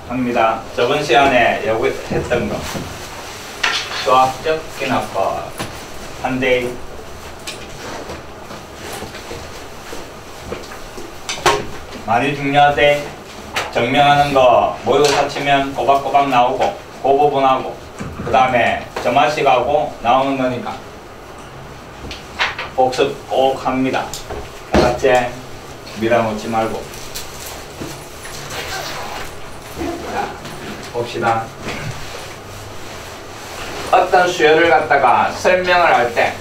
합니다. 저번 시간에 여기 했던 거 수학적 기납법 한대 많이 중요하대. 증명하는 거 모의고 사치면 꼬박꼬박 나오고 그 부분하고 그 다음에 점화식하고 나오는 거니까 복습 꼭 합니다. 알았지? 밀어놓지 말고. 자, 봅시다. 어떤 수요를 갖다가 설명을 할 때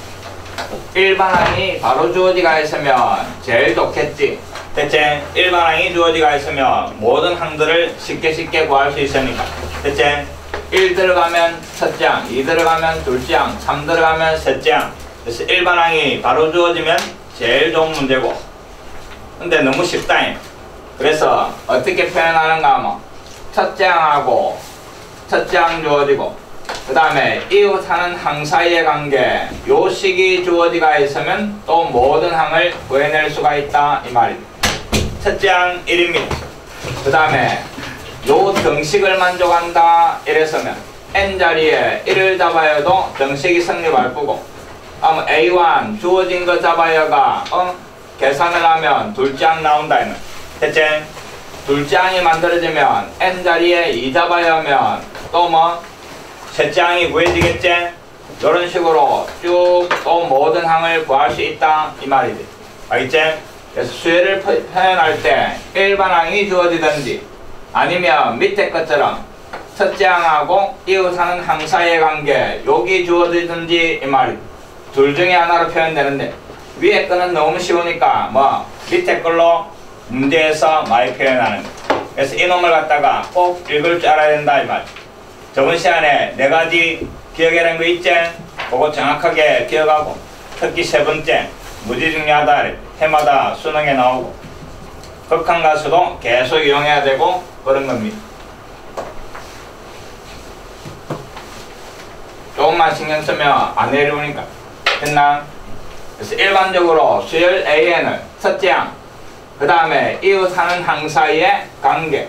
일반항이 바로 주어지가 있으면 제일 좋겠지. 대체 일반항이 주어지가 있으면 모든 항들을 쉽게 구할 수 있으니까. 대체 1 들어가면 첫째 항, 2 들어가면 둘째 항, 3 들어가면 셋째 항. 그래서 일반항이 바로 주어지면 제일 좋은 문제고. 근데 너무 쉽다. 그래서 어떻게 표현하는가 하면 첫째 항하고 첫째 항 주어지고 그 다음에 이웃하는 항 사이의 관계 요 식이 주어지가 있으면 또 모든 항을 구해낼 수가 있다 이 말이다. 첫째 항 1입니다. 그 다음에 요 등식을 만족한다 이랬으면 n자리에 1을 잡아야도 등식이 성립할 거고 아마 A1 주어진 거 잡아야가 계산을 하면 둘째 항 나온다 이는. 대체 둘째 항이 만들어지면 n자리에 2 잡아야 하면 또 뭐 셋째 항이 구해지겠지? 이런 식으로 쭉 또 모든 항을 구할 수 있다 이 말이지. 알겠지? 그래서 수열을 표현할 때 일반항이 주어지든지 아니면 밑에 것처럼 첫째 항하고 이웃하는 항 사이의 관계 여기 주어지든지 이 말이지. 둘 중에 하나로 표현되는데 위에 거는 너무 쉬우니까 뭐 밑에 걸로 문제에서 많이 표현하는 거예요. 그래서 이놈을 갖다가 꼭 읽을 줄 알아야 된다 이 말. 저번 시간에 4가지 기억해낸 거 있지? 그거 정확하게 기억하고 특히 세 번째 무지 중요하다 해마다 수능에 나오고 극한가수도 계속 이용해야 되고 그런 겁니다. 조금만 신경 쓰면 안 내려오니까. 됐나? 그래서 일반적으로 수열 AN을 첫째 항 그 다음에 이웃하는 항 사이의 관계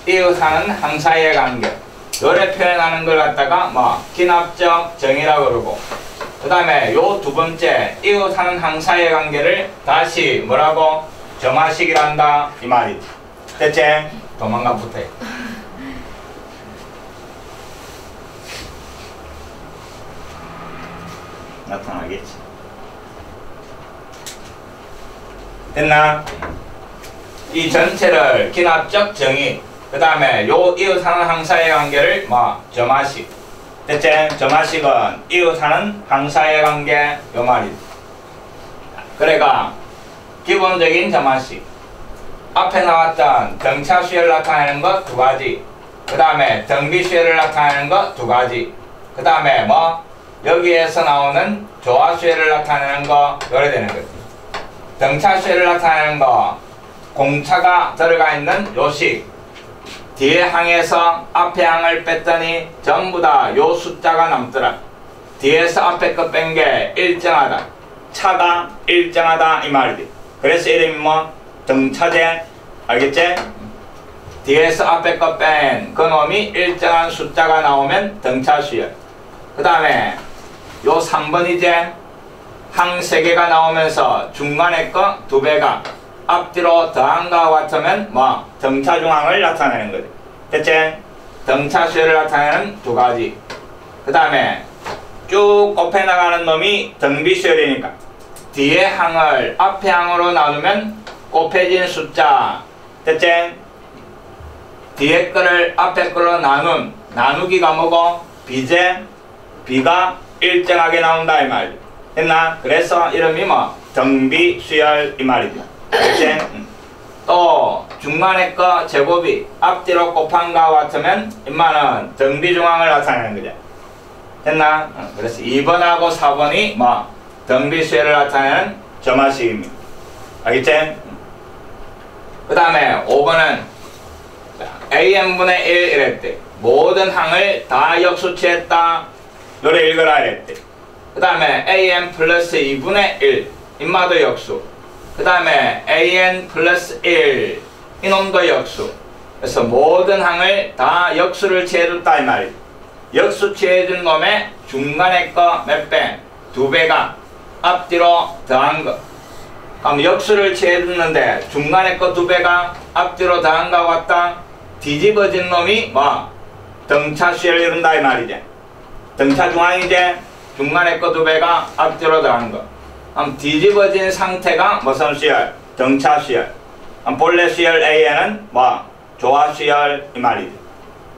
이웃하는 항 사이의 관계 요래 표현하는 걸 갖다가 뭐 기납적 정의라고 그러고 그 다음에 요 두 번째 이웃하는 항 사이의 관계를 다시 뭐라고 점화식이란다 이 말이지. 대체 도망가 붙어요. 나타나겠지. 됐나? 이 전체를 기납적 정의 그 다음에 요 이웃하는 항 사이의 관계를 뭐 점화식. 대체 점화식은 이웃하는 항 사이의 관계 요 말이지. 그래가 기본적인 점화식 앞에 나왔던 등차 수열을 나타내는 것 2가지 그 다음에 등비 수열을 나타내는 것 2가지 그 다음에 뭐 여기에서 나오는 조화 수열을 나타내는 거 요래 되는 거지. 등차 수열을 나타내는 거 공차가 들어가 있는 요식 뒤에 항에서 앞에 항을 뺐더니 전부 다 요 숫자가 남더라. 뒤에서 앞에 거 뺀 게 일정하다. 차가 일정하다 이 말이지. 그래서 이름이 뭐 등차제. 알겠지? 뒤에서 앞에 거 뺀 그놈이 일정한 숫자가 나오면 등차 수열. 그 다음에 요 3번이제 항 3개가 나오면서 중간에 거 2배가 앞뒤로 더한 거와 같으면 뭐 등차 중항을 나타내는 거지. 대체 등차 수열을 나타내는 2가지. 그 다음에 쭉 곱해 나가는 놈이 등비 수열이니까 뒤에 항을 앞에 항으로 나누면 곱해진 숫자. 대체 뒤에 거를 앞에 걸로 나누기가 뭐고 비제 비가 일정하게 나온다 이 말이지. 됐나? 그래서 이름이 뭐 등비 수열 이 말이지. 알겠지? 또 중간에 거 제곱이 앞뒤로 곱한 거와 같으면 인마는 등비 중항을 나타내는 거죠. 됐나? 그래서 2번하고 4번이 뭐 등비 수열을 나타내는 점화식입니다. 알겠지? 그 다음에 5번은 AN분의 1 이랬대. 모든 항을 다 역수치했다. 요래 읽어라 이랬대. 그 다음에 AN 플러스 2분의 1 인마도 역수. 그 다음에 AN 플러스 1 이놈도 역수. 그래서 모든 항을 다 역수를 취해줬다 이 말이지. 역수 취해준 놈의 중간에 거 몇 배? 2배가 앞뒤로 더한 거. 그럼 역수를 취해줬는데 중간에 거 2배가 앞뒤로 더한 거하고 같다. 뒤집어진 놈이 뭐? 등차 수열을 이룬다 이 말이지. 등차 중앙이지. 중간에 거 2배가 앞뒤로 더한 거. 그럼 뒤집어진 상태가 무슨 수열? 등차 수열. 그럼 본래 수열 A에는 뭐? 조화 수열 이 말이지.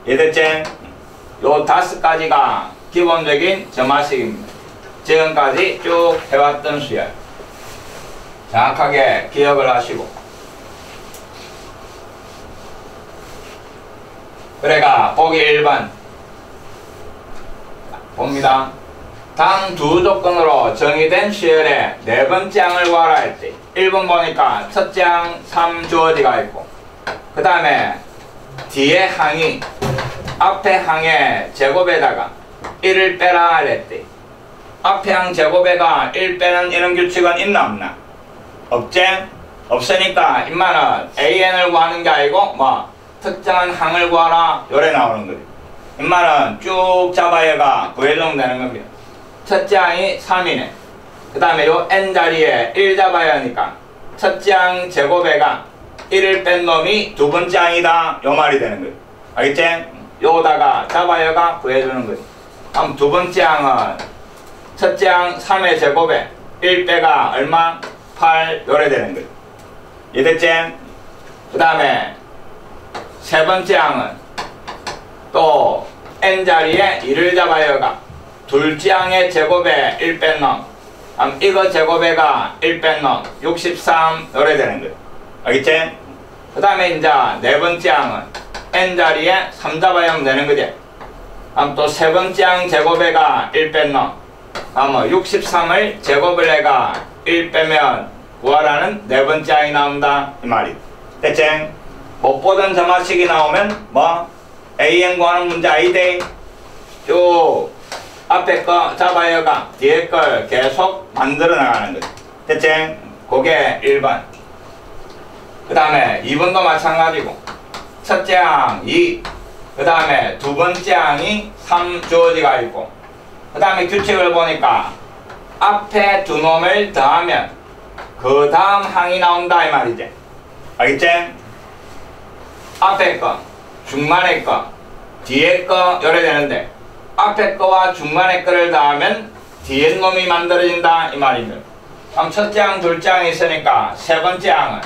이해됐지? 요 5가지가 기본적인 점화식입니다. 지금까지 쭉 해왔던 수열. 정확하게 기억을 하시고. 그래가 보기 1번 봅니다. 다음 두 조건으로 정의된 수열의 네 번째 항을 구하라 했지. 1번 보니까 첫째 항 3주어지가 있고 그 다음에 뒤에 항이 앞에 항의 제곱에다가 1을 빼라 그랬대. 앞에 항 제곱에가 1 빼는 이런 규칙은 있나 없나? 없지? 없으니까 임마는 AN을 구하는 게 아니고 뭐 특정한 항을 구하라 요래 나오는 거지. 임마는 쭉 잡아야가 구해주면 되는 겁니다. 첫째 항이 3이네. 그 다음에 요 N자리에 1 잡아야 하니까 첫째 항 제곱에가 1을 뺀 놈이 두 번째 항이다 요 말이 되는 거지. 알겠지? 요거다가 잡아야가 구해주는 거지. 그럼 두 번째 항은 첫째 항 3의 제곱에 1 빼가 얼마? 8 요래 되는 거지. 이해됐지? 그 다음에 세 번째 항은 또 N자리에 2를 잡아야가 둘째 항의 제곱에 1 뺀 놈. 그럼 이거 제곱에가 1 뺀 놈 63 요래 되는 거지. 알겠지? 그 다음에 이제 네 번째 항은 N자리에 3 잡아야 하면 되는 거지. 그럼 또 세 번째 항 제곱에가 1 뺀 놈. 그럼 63을 제곱을 해가 1 빼면 구하라는 네 번째 항이 나온다 이 말이. 됐지? 못 보던 점화식이 나오면 뭐 AN 구하는 문제 아이데. 쭉 앞에 거 잡아야가 뒤에 걸 계속 만들어 나가는 거지. 됐지? 그게 1번. 그 다음에 2번도 마찬가지고 첫째 항 2, 그 다음에 두 번째 항이 3 주어지가 있고 그 다음에 규칙을 보니까 앞에 두 놈을 더하면 그 다음 항이 나온다 이 말이지. 알겠지? 앞에 거, 중간에 거, 뒤에 거 요래 되는데 앞에 거와 중간에 거를 더하면 뒤에 놈이 만들어진다 이 말입니다. 그럼 첫째 항, 둘째 항이 있으니까 세 번째 항은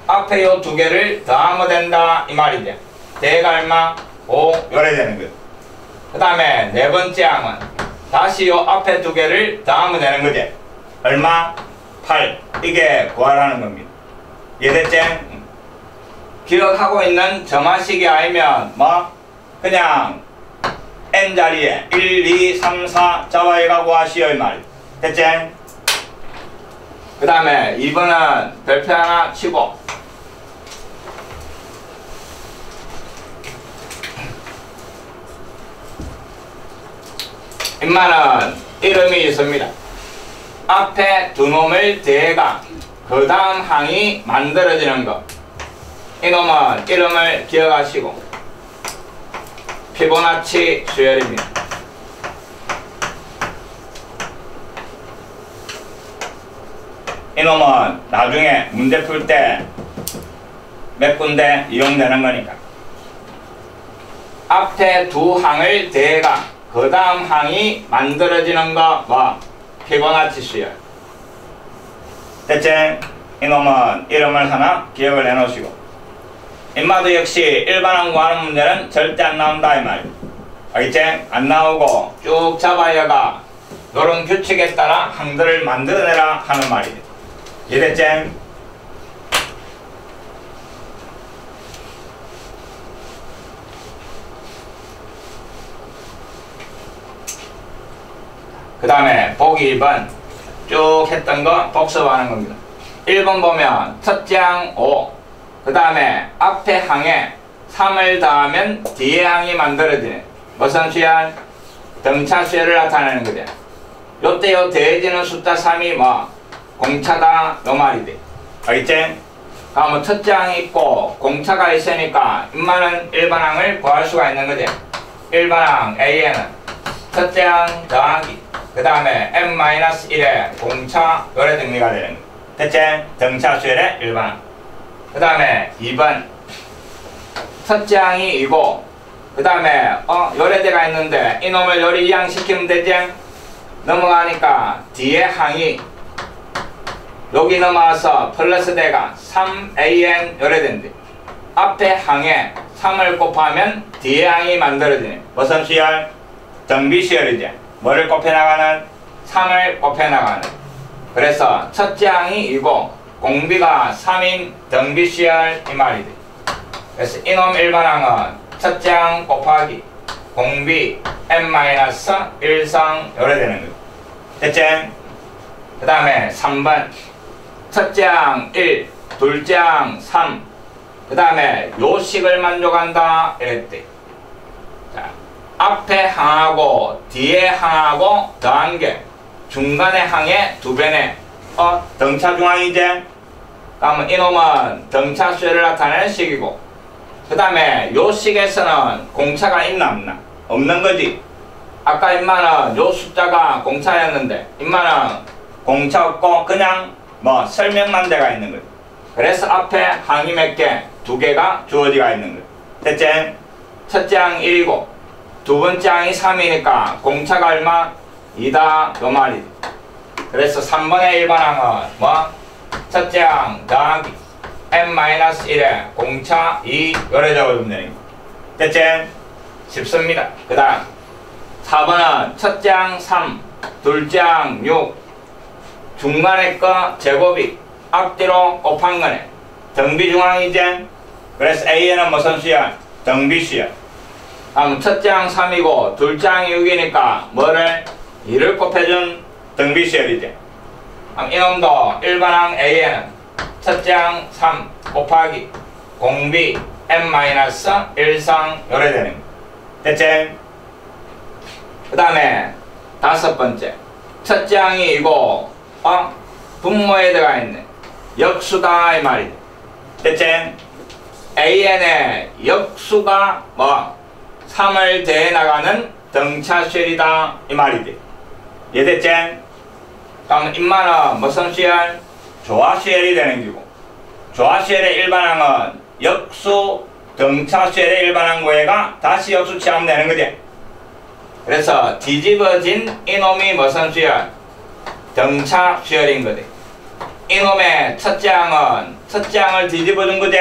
앞에 요 두 개를 더하면 된다 이 말이지. 대가 얼마? 5 요래 되는 거지. 그 다음에 네 번째 항은 다시 요 앞에 두 개를 더하면 되는 거지. 얼마? 8. 이게 구하라는 겁니다. 이해됐지? 기억하고 있는 점화식이 아니면 뭐 그냥 N자리에 1, 2, 3, 4 잡아야 구하시오 이 말이지. 됐지? 그 다음에 2번은 별표 하나 치고 인마는 이름이 있습니다. 앞에 두 놈을 대가 그 다음 항이 만들어지는 것. 이놈은 이름을 기억하시고 피보나치 수열입니다. 이놈은 나중에 문제 풀 때 몇 군데 이용되는 거니까 앞에 두 항을 대가 그 다음 항이 만들어지는 거 뭐? 피보나치 수열. 됐지? 이놈은 이름을 하나 기억을 해놓으시고 인마도 역시 일반항 구하는 문제는 절대 안 나온다 이 말이야. 알겠지? 안 나오고 쭉 잡아야가 요런 규칙에 따라 항들을 만들어내라 하는 말이지. 이해됐지? 그 다음에 보기 2번 쭉 했던 거 복습하는 겁니다. 1번 보면 첫째 항 5, 그 다음에 앞에 항에 3을 더하면 뒤에 항이 만들어지네. 무슨 수열? 등차 수열을 나타내는 거죠. 요때 요 더해지는 숫자 3이 뭐? 공차다 요 말이지. 알겠지? 다음은 첫째 항이 있고 공차가 있으니까 인마는 일반항을 구할 수가 있는 거지. 일반항 A에는 첫째 항 더하기 그 다음에 n-1의 공차 요래 정리가 되는 거야. 대체 등차수열의 일반항. 그 다음에 2번 첫째 항이 이고 그 다음에 요래대가 있는데 이놈을 요리 이항시키면 되지. 넘어가니까 뒤에 항이 여기 넘어와서 플러스 대가 3an 요래된대. 앞에 항에 3을 곱하면 뒤에 항이 만들어지네. 무슨 수열? 등비수열이지. 뭐를 곱해나가는? 3을 곱해나가는. 그래서 첫째 항이 이고 공비가 3인 등비수열 이 말이지. 그래서 이놈 일반항은 첫째 항 곱하기 공비 n-1상 요래 되는 거예요. 됐지? 그 다음에 3번 첫째 항 1, 둘째 항 3, 그 다음에 요식을 만족한다 이랬대. 자, 앞에 항하고 뒤에 항하고 더한 게 중간의 항의 2배네. 등차 중항이지? 그러면 이놈은 등차 수열을 나타내는 식이고, 그 다음에 요 식에서는 공차가 있나 없나? 없는 거지. 아까 인마는 요 숫자가 공차였는데 인마는 공차 없고 그냥 뭐 설명만 돼가 있는 거지. 그래서 앞에 항이 몇 개? 2개가 주어지가 있는 거지. 됐지? 첫째 항 1이고 두 번째 항이 3이니까 공차가 얼마? 2다 요 말이지. 그래서 3번의 일반항은 뭐? 첫째 항 더하기 n-1의 공차 2 요래 적어주면 되는 거. 됐지? 쉽습니다. 그 다음 4번은 첫째 항 3, 둘째 항 6, 중간에 거 제곱이 앞뒤로 곱한 거네. 등비중항이지? 그래서 A에는 무슨 수열? 등비수열. 다음 첫째 항 3이고 둘째 항 6이니까 뭐를? 2를 곱해준 등비수열이지. 이놈도 일반항 A에는 첫째 항 3 곱하기 공비 n-1상 요래 되는 거. 됐지? 그 다음에 5번째 첫째 항이 이고 분모에 들어가 있네. 역수다 이 말이지. 됐지? AN의 역수가 뭐 3을 대해 나가는 등차수열이다 이 말이지. 이해됐지? 다음 인마는 무슨 수열? 조화수열이 되는 기고, 조화수열의 일반항은 역수 등차수열의 일반항 외가 다시 역수 취하면 되는 거지. 그래서 뒤집어진 이놈이 무슨 수열? 등차수열인 거지. 이놈의 첫째 항은 첫째 항을 뒤집어준 거지.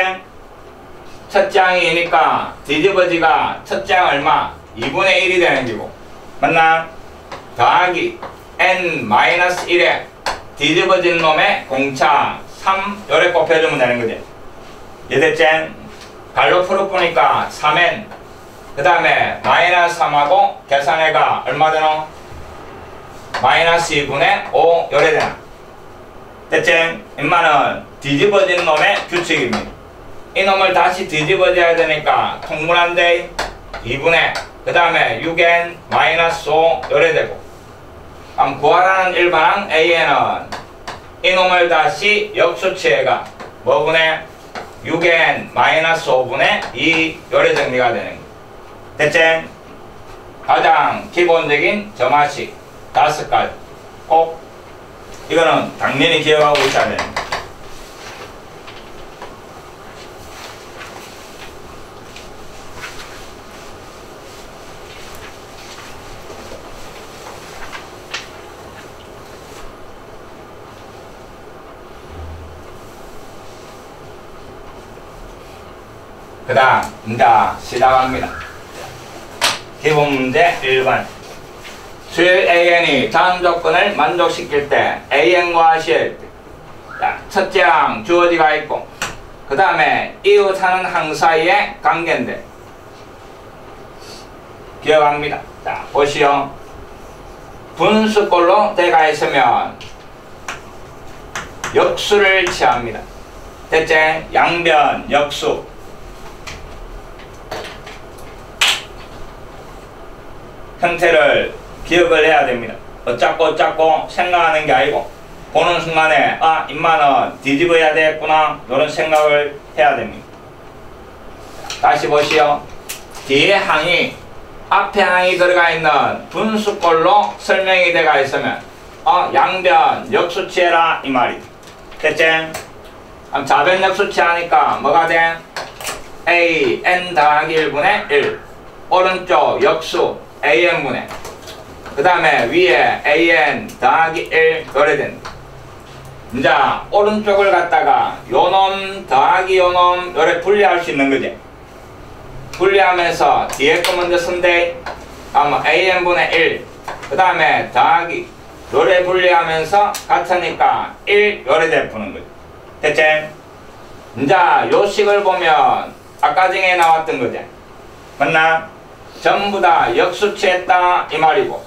첫째 항이니까 뒤집어지가 첫째 항 얼마? 2분의 1이 되는 기고, 맞나? 더하기 n-1에 뒤집어진 놈의 공차 3 요래 곱해주면 되는 거지. 이해됐지? 갈로 풀어보니까 3n 그 다음에 마이너스 3하고 계산해가 얼마 되노? 마이너스 2분의 5 요래 되나? 됐지? 인마는 뒤집어진 놈의 규칙입니다. 이 놈을 다시 뒤집어져야 되니까 통분한데 2분의 그 다음에 6n 마이너스 5 요래 되고, 그럼 구하라는 일반항 A에는 이놈을 다시 역수치해가 뭐분의 6n 마이너스 5분의 2 요래 정리가 되는 거. 됐지? 가장 기본적인 점화식 5가지 꼭 이거는 당연히 기억하고 있어야 되는 거. 그 다음 이제 시작합니다. 기본 문제 1번. 수열 AN이 다음 조건을 만족시킬 때 AN과 시일 때, 자, 첫째 항 주어지가 있고 그 다음에 이웃하는 항 사이의 관계인데 기억합니다. 자, 보시오. 분수꼴로 돼가 있으면 역수를 취합니다. 됐지? 양변 역수. 형태를 기억을 해야 됩니다. 어쩌고 생각하는 게 아니고 보는 순간에 아 임마는 뒤집어야 되겠구나 이런 생각을 해야 됩니다. 다시 보시오. 뒤에 항이 앞에 항이 들어가 있는 분수꼴로 설명이 되어 있으면 양변 역수치해라 이 말이다. 됐지? 좌변 역수치하니까 뭐가 돼? a n 더하기 1분의 1 오른쪽 역수 an분의 그 다음에 위에 an 더하기 1 요래 된다. 이제 오른쪽을 갖다가 요놈 더하기 요놈 요래 분리할 수 있는 거지. 분리하면서 뒤에 거 먼저 쓴대. an분의 1 그 다음에 더하기 요래 분리하면서 같으니까 1 요래 돼 푸는 거지. 됐지? 이제 요 식을 보면 아까 전에 나왔던 거지. 맞나? 전부 다 역수치했다 이 말이고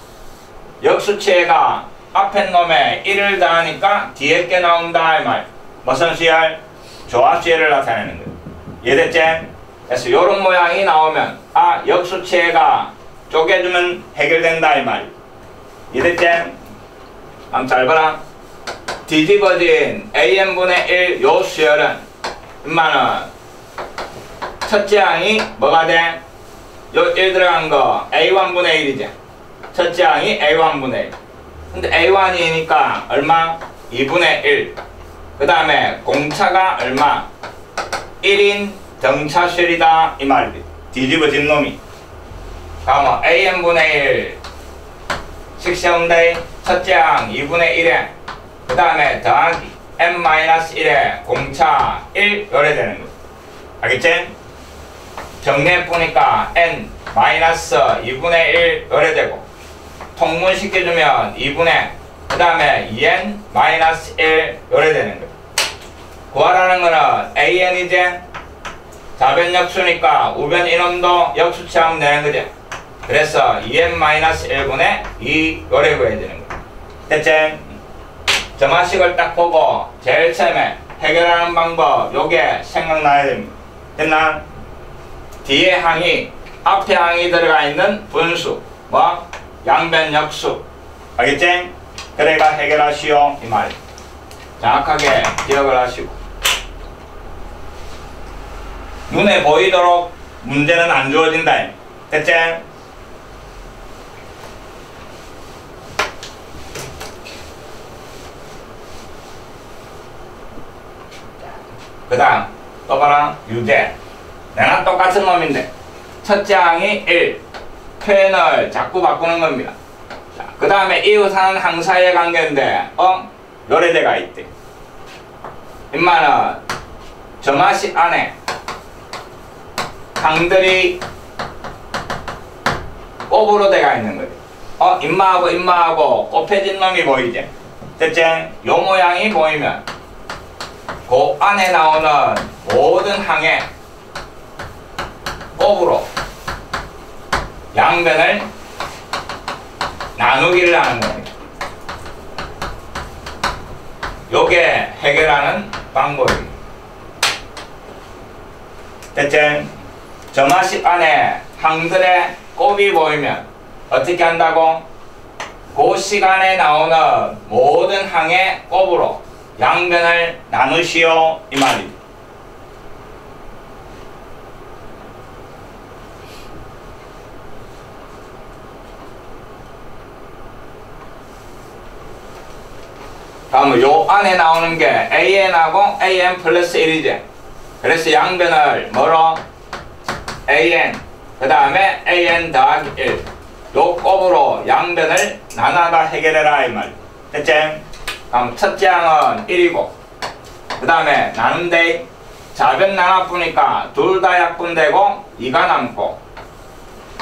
역수치해가 앞에 놈에 1을 더하니까 뒤에 게 나온다 이 말. 무슨 수열? 조합수열을 나타내는 거야. 이해됐지? 그래서 요런 모양이 나오면 역수치해가 쪼개주면 해결된다 이 말. 이해됐지? 한번 잘 봐라. 뒤집어진 an분의 1 요 수열은 인마는 첫째 항이 뭐가 돼? 요 1 들어간 거 a1분의 1이지. 첫째 항이 a1분의 1. 근데 a1이니까 얼마? 2분의 1. 그 다음에 공차가 얼마? 1인 등차수열이다 이 말이지. 뒤집어진 놈이. 다음 an분의 1 식 세운데 첫째 항 2분의 1에 그 다음에 더하기 n-1에 공차 1 요래 되는 거. 알겠지? 정리해 보니까 n-2분의 1 요래 되고 통분시켜주면 2분의 그 다음에 2n-1 요래 되는 거. 구하라는 거는 an이지. 좌변 역수니까 우변 이놈도 역수치하면 되는 거지. 그래서 2n-1분의 2 요래 구해야 되는 거. 됐지? 점화식을 딱 보고 제일 처음에 해결하는 방법 요게 생각나야 됩니다. 됐나? 뒤에 항이 앞에 항이 들어가 있는 분수 양변 역수 알겠지? 그래가 해결하시오 이 말. 정확하게 기억을 하시고 눈에 보이도록 문제는 안 주어진다. 됐지? 그 다음 또 봐라. 유제 내가 똑같은 놈인데 첫째 항이 1 표현을 자꾸 바꾸는 겁니다. 그 다음에 이웃하는 항 사이의 관계인데 요래대가 있대. 인마는 점화식 안에 항들이 곱으로 돼가 있는 거지. 인마하고 곱해진 놈이 보이지. 됐지? 요 모양이 보이면 그 안에 나오는 모든 항에 곱으로 양변을 나누기를 하는 겁니다. 요게 해결하는 방법입니다. 됐지? 점화식 안에 항들의 곱이 보이면 어떻게 한다고? 그 시간에 나오는 모든 항의 곱으로 양변을 나누시오 이 말입니다. 다음은 요 안에 나오는 게 an하고 an 플러스 1이지. 그래서 양변을 뭐로? an 그 다음에 an 더하기 1 요 곱으로 양변을 나눠가 해결해라 이 말. 됐지? 다음 첫째 항은 1이고 그 다음에 나눈데 좌변 나눠보니까 둘 다 약분되고 2가 남고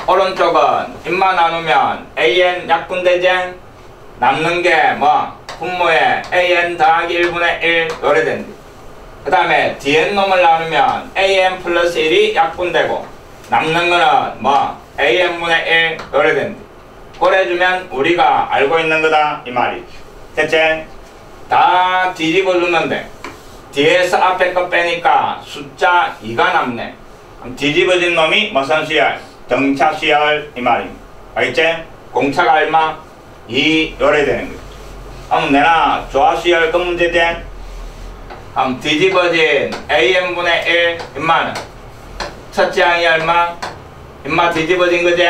오른쪽은 인마 나누면 an 약분되지? 남는 게 분모에 an 더하기 1분의 1 요래 된다. 그 다음에 뒤에 놈을 나누면 an 플러스 1이 약분되고 남는 거는 an분의 1 요래 된다. 그래주면 우리가 알고 있는 거다 이 말이지. 됐지? 다 뒤집어 줬는데 뒤에서 앞에 거 빼니까 숫자 2가 남네. 그럼 뒤집어진 놈이 무슨 수열? 등차 수열 이 말입니다. 알겠지? 공차가 얼마? 2 요래 되는 거지. 한번 내나 조합수열 그 문제지. 한번 뒤집어진 AN분의 1 인마는 첫째 항이 얼마? 인마 뒤집어진 거지.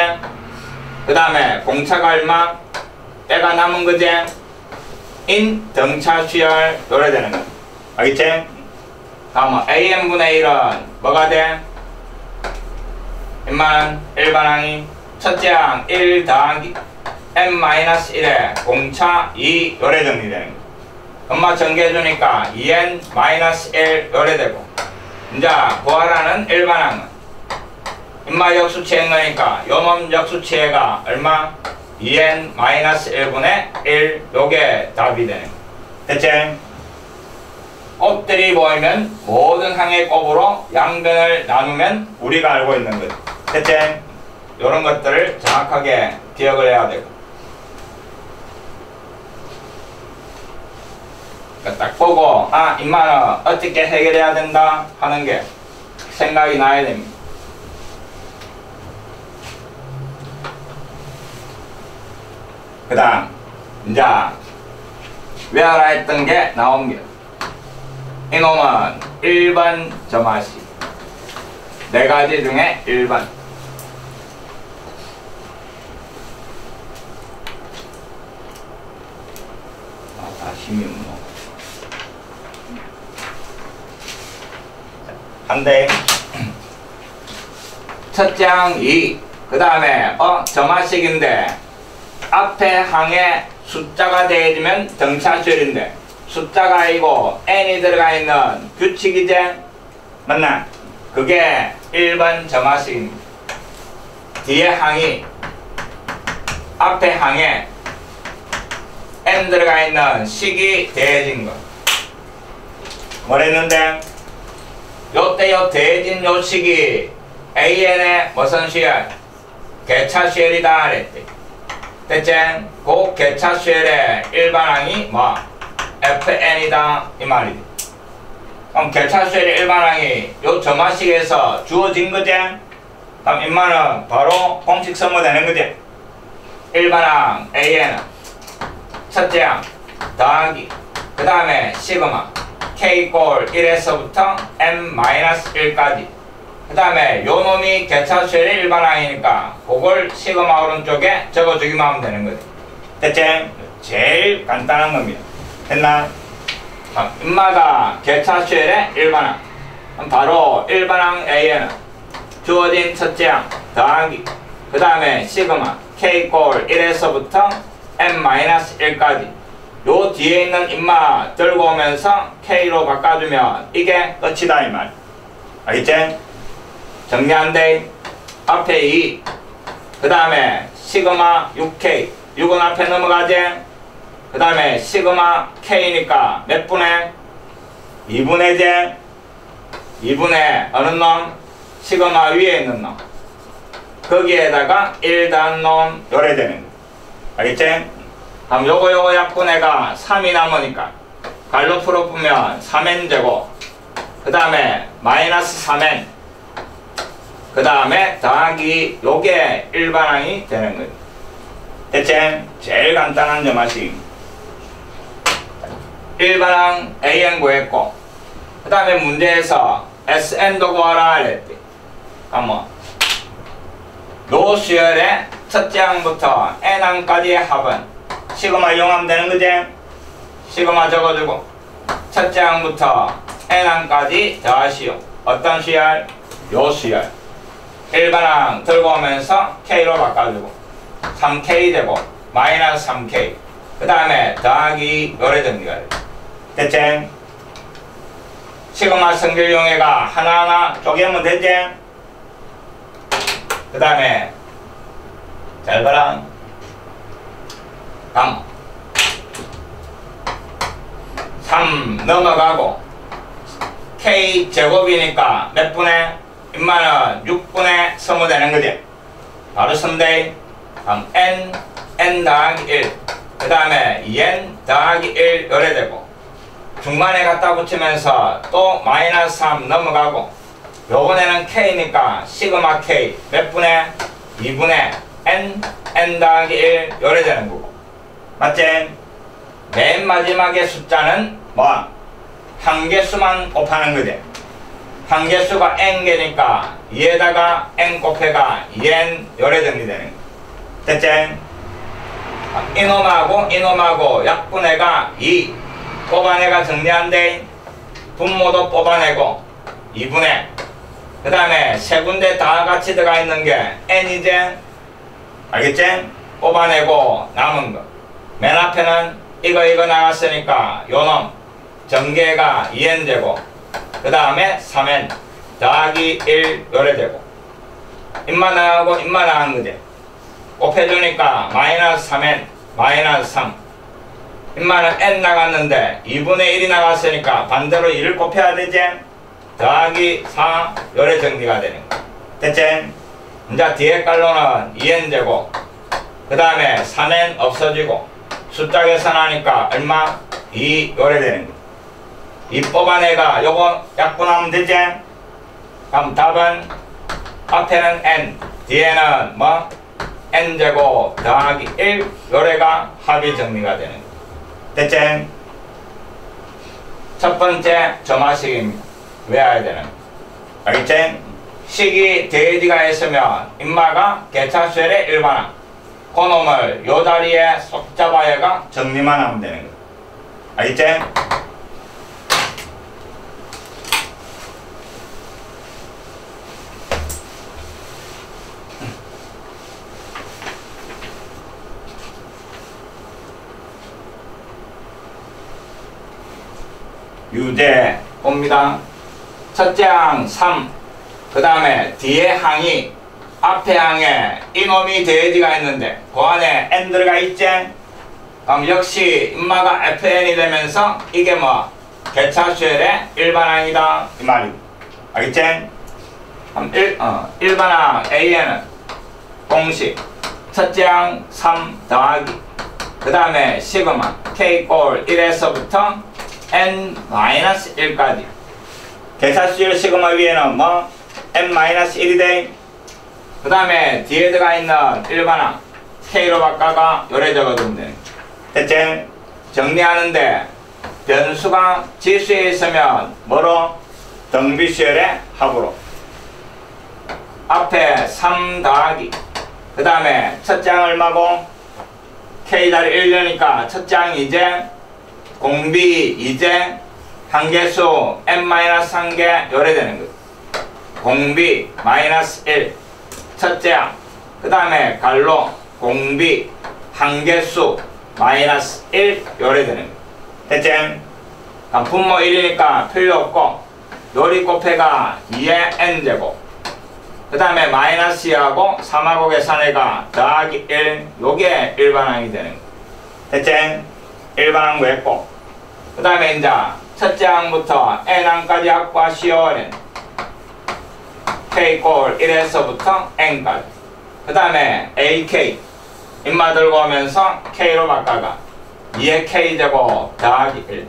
그 다음에 공차가 얼마? 애가 남은 거지. 인 등차 수열 요래 되는 거. 알겠지? 다음은 AN분의 1은 뭐가 돼? 인마는 일반항이 첫째 항 1 더하기 n-1에 공차 2 요래 정리되는 거. 엄마 전개해주니까 2n-1 요래 되고, 이제 구하라는 일반항은 인마 역수치인 거니까 요놈 역수치가 얼마? 2n-1분의 1 요게 답이 되는 거. 됐지? 곱들이 보이면 모든 항의 곱으로 양변을 나누면 우리가 알고 있는 거지. 됐지? 요런 것들을 정확하게 기억을 해야 되고, 딱 보고 아 인마는 어떻게 해결해야 된다 하는 게 생각이 나야 됩니다. 그 다음 이제 외워라 했던 게 나옵니다. 이놈은 1번 점화식 4가지 중에 1번. 힘이 뭐 한대 첫째 항 2, 그 다음에 점화식인데 앞에 항에 숫자가 더해지면 등차수열인데 숫자가 아니고 n이 들어가 있는 규칙이지? 맞나? 그게 1번 점화식입니다. 뒤에 항이 앞에 항에 n 들어가 있는 식이 더해진 거. 뭐랬는데? 요때 요 더해진 요 식이 AN의 무슨 수열? 개차수열이다 그랬대. 됐지? 그 개차수열의 일반항이 뭐? FN이다 이 말이지. 그럼 개차수열의 일반항이 요 점화식에서 주어진 거지? 그럼 인마는 바로 공식 선고되는 거지? 일반항 AN은 첫째 항 더하기 그 다음에 시그마 K 꼴 1에서부터 n-1까지 그 다음에 요 놈이 개차수열의 일반항이니까 그걸 시그마 오른쪽에 적어주기만 하면 되는 거지. 됐지? 제일 간단한 겁니다. 됐나? 인마가 개차수열의 일반항 바로 일반항 A에는 주어진 첫째 항 더하기 그 다음에 시그마 K 꼴 1에서부터 n-1까지 요 뒤에 있는 인마 들고 오면서 K로 바꿔주면 이게 끝이다 이 말. 알겠지? 정리한데 앞에 2 그 다음에 시그마 6K 6은 앞에 넘어가지? 그 다음에 시그마 K니까 몇 분의? 2분의 제 2분의 어느 놈? 시그마 위에 있는 놈 거기에다가 1 더한 놈 요래 되는 거. 알겠지? 그럼 요거 약분해가 3이 남으니까 갈로 풀어보면 3n제곱 그 다음에 마이너스 3n 그 다음에 더하기 요게 일반항이 되는 거예요. 대체 제일 간단한 점화식 일반항 AN 구했고 그 다음에 문제에서 SN도 구하라 그랬대. 한번 노수열의 첫째 항부터 n항까지의 합은 시그마 이용하면 되는 거지? 시그마 적어주고 첫째 항부터 n항까지 더하시오. 어떤 수열? 요 수열. 일반항 들고 오면서 K로 바꿔주고 3K 되고 마이너스 3K 그 다음에 더하기 요래 정리가 돼. 됐지? 시그마 성질용해가 하나하나 쪼개면 되지? 그 다음에 잘 봐라. 다음 3 넘어가고 K 제곱이니까 몇 분의? 인마는 6분의 서무 되는 거지. 바로 선대. 다음 n 더하기 1 그 다음에 2n 더하기 1 요래 되고 중간에 갖다 붙이면서 또 마이너스 3 넘어가고 요번에는 K니까 시그마 K 몇 분의? 2분의 n 더하기 1 요래 되는 거고. 맞지? 맨 마지막에 숫자는 뭐? 한 개수만 곱하는 거지. 한 개수가 n개니까 2에다가 n 곱해가 2n 요래 정리되는 거. 됐지? 이놈하고 약분해가 2 뽑아내가 정리한대. 분모도 뽑아내고 2분의 그 다음에 세 군데 다 같이 들어가 있는 게 n이지. 알겠지? 뽑아내고 남은 거 맨 앞에는 이거 나갔으니까 요놈 전개가 2n제곱 그 다음에 3n 더하기 1 요래 되고 입만 나가고 입만 나간 거지. 곱해주니까 마이너스 3n 마이너스 3 입만은 n 나갔는데 2분의 1이 나갔으니까 반대로 2를 곱해야 되지. 더하기 4 요래 정리가 되는 거. 됐지? 이제 뒤에 깔로는 2n제곱 그 다음에 3n 없어지고 숫자 계산하니까 얼마? 2 요래 되는 거. 이 뽑아내가 요거 약분하면 되지? 그럼 답은 앞에는 n 뒤에는 뭐? n제곱 더하기 1 요래가 합이 정리가 되는 거. 됐지? 첫 번째 점화식입니다. 외워야 되는 거. 알겠지? 식이 돼지가 있으면 인마가 개차수열의 일반항 그 놈을 요 자리에 쏙 잡아야가 정리만 하면 되는 거. 알겠지? 유제 봅니다. 첫째 항 3, 그 다음에 뒤에 항이 앞에 항에 이놈이 돼지가 있는데 그 안에 n 들어가 있지? 그럼 역시 인마가 fn이 되면서 이게 뭐? 개차수열의 일반항이다 이 말이고. 알겠지? 그럼 일반항 a는 공식 첫째 항 3 더하기 그 다음에 시그마 k 꼴 1에서부터 n-1까지 개차수열 시그마 위에는 뭐? n-1이 돼. 그 다음에 뒤에 들어가 있는 일반항 k로 바꿔가 요래 적어두면 돼. 됐지? 정리하는데 변수가 지수에 있으면 뭐로? 등비수열의 합으로 앞에 3 더하기 그 다음에 첫째 항 얼마고? k-1 려니까 첫째 항 이제 공비 이제 한개수 n-1개 요래 되는 거. 공비 마이너스 1 첫째 항 그 다음에 갈로 공비 한개수 마이너스 1 요래 되는 거. 됐지? 그럼 분모 1이니까 필요 없고 요리 곱해가 2의 n제곱 그 다음에 마이너스 2하고 3하고 계산해가 더하기 1 요게 일반항이 되는 거. 됐지? 일반항 구했고 그 다음에 이제 첫째 항부터 n항까지 확보하시오. k 꼴 1에서부터 n까지 그 다음에 ak 인마 들고 오면서 k로 바꿔가 2의 k제곱 더하기 1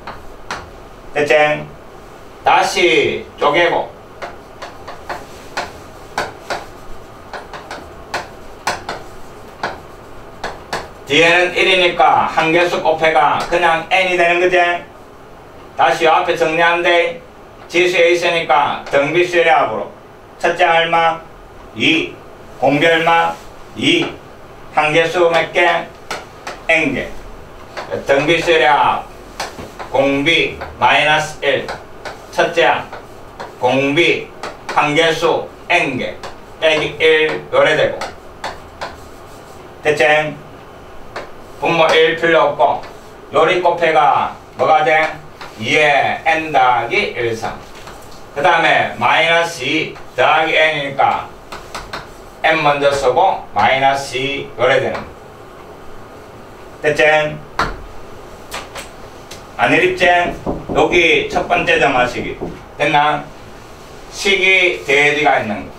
됐지? 다시 쪼개고 뒤에는 1이니까 한 개수 곱해가 그냥 n이 되는 거지? 다시 앞에 정리한데 지수에 있으니까 등비수열의 합으로 첫째 항 얼마? 2 공비 얼마? 2 한 개수 몇 개? n개 등비수열의 합 공비 마이너스 1 첫째 항 공비 한 개수 n개 빼기 1 요래 되고 됐지? 분모 1 필요 없고 요리 곱해가 뭐가 돼? 2의 n 더하기 1, 3 그 다음에 마이너스 2 더하기 n이니까 n 먼저 쓰고 마이너스 2 요래 되는 거. 됐지? 안 이립지? 여기 첫 번째 점화식이 됐나? 식이 돼지가 있는 거.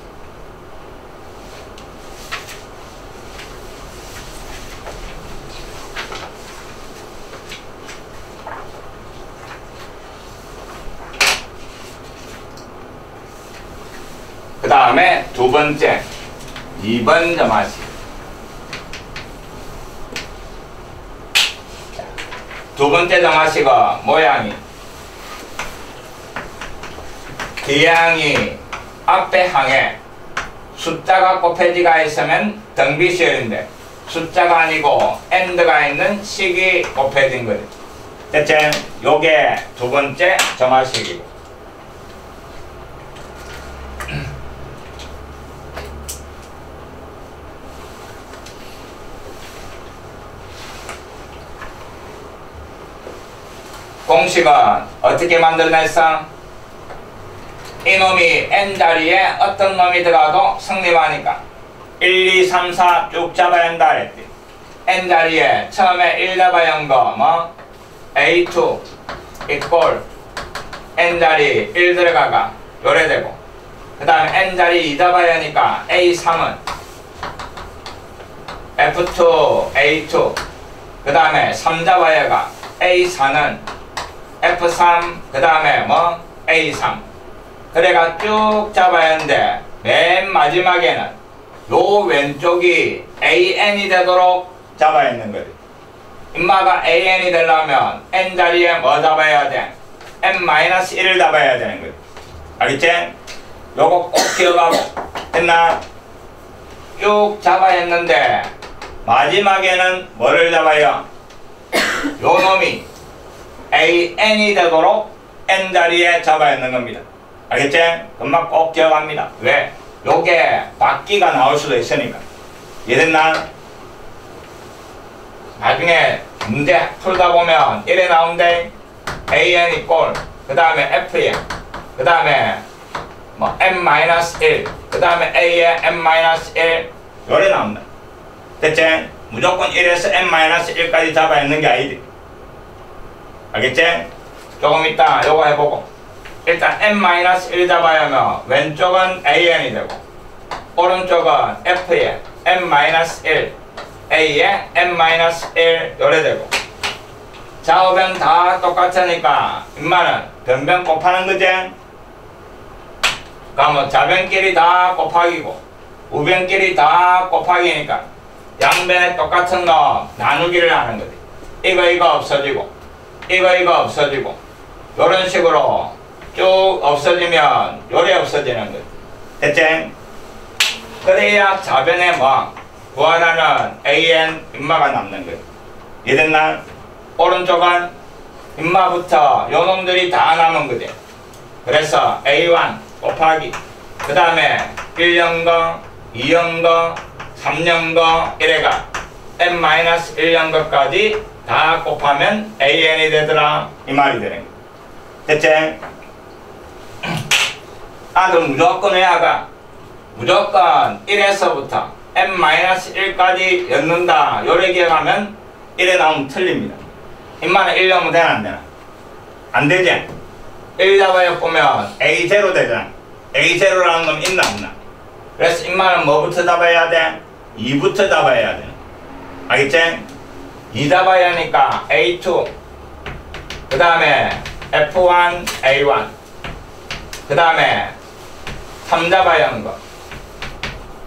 그 다음에 두 번째 2번 점화식. 두 번째 점화식은 모양이 뒤에 항이 앞에 항에 숫자가 곱해지가 있으면 등비시열인데 숫자가 아니고 AND가 있는 식이 곱해진 거지. 대체 요게 두 번째 점화식이고, 공식은 어떻게 만들어냈어? 이놈이 N자리에 어떤 놈이 들어가도 성립하니까 1, 2, 3, 4 쭉 잡아야 한다 그랬지. N자리에 처음에 1 잡아야 한 거 뭐? A2 equal N자리 1 들어가가 요래되고, 그 다음에 N자리 2 잡아야 하니까 A3은 F2 A2, 그 다음에 3 잡아야가 A4는 F3, 그 다음에 뭐? A3. 그래가 쭉 잡아야 하는데 맨 마지막에는 요 왼쪽이 AN이 되도록 잡아야 하는 거지. 인마가 AN이 되려면 N자리에 뭐 잡아야 돼? N-1을 잡아야 되는 거지. 알겠지? 요거 꼭 기억하고. 됐나? 쭉 잡아야 했는데 마지막에는 뭐를 잡아요? 요 놈이 AN이 되도록 N자리에 잡아야 하는 겁니다. 알겠지? 금방 꼭 기억합니다. 왜? 요게 바퀴가 나올 수도 있으니까. 이해됐나? 나중에 문제 풀다 보면 이래 나온대. AN equal, 그 다음에 F에, 그 다음에 뭐 M-1, 그 다음에 A에 M-1 요래 나온다. 됐지? 무조건 1에서 M-1까지 잡아야 하는 게 아니지. 알겠지? 조금 이따 요거 해보고. 일단 M-1 잡아야 하면 왼쪽은 AN이 되고 오른쪽은 F에 M-1, A에 M-1 요래 되고, 좌우변 다 똑같으니까 인마는 변변 곱하는 거지. 그러면 좌변끼리 다 곱하기고 우변끼리 다 곱하기니까 양변에 똑같은 거 나누기를 하는 거지. 이거 없어지고 이거 없어지고 요런 식으로 쭉 없어지면 요래 없어지는 거지. 됐지? 그래야 좌변에 뭐 구하라는 AN 인마가 남는 거지. 이해됐나? 오른쪽은 인마부터 요 놈들이 다 남은 거지. 그래서 A1 곱하기 그 다음에 1년거 2년거 3년거 이래가 M-1년거까지 다 곱하면 AN이 되더라 이 말이 되는 거야. 됐지? 아, 그럼 무조건 해야가 무조건 1에서부터 M-1까지 엮는다 요래 기억하면 1에 나오면 틀립니다. 인마는 1 넣으면 되나 안 되나? 안 되지? 1 잡아야 보면 A0 되잖아. A0라는 놈 있나 없나? 그래서 인마는 뭐부터 잡아야 돼? 2부터 잡아야 돼. 알겠지? 2 잡아야 하니까 A2 그 다음에 F1 A1 그 다음에 3 잡아야 하는 거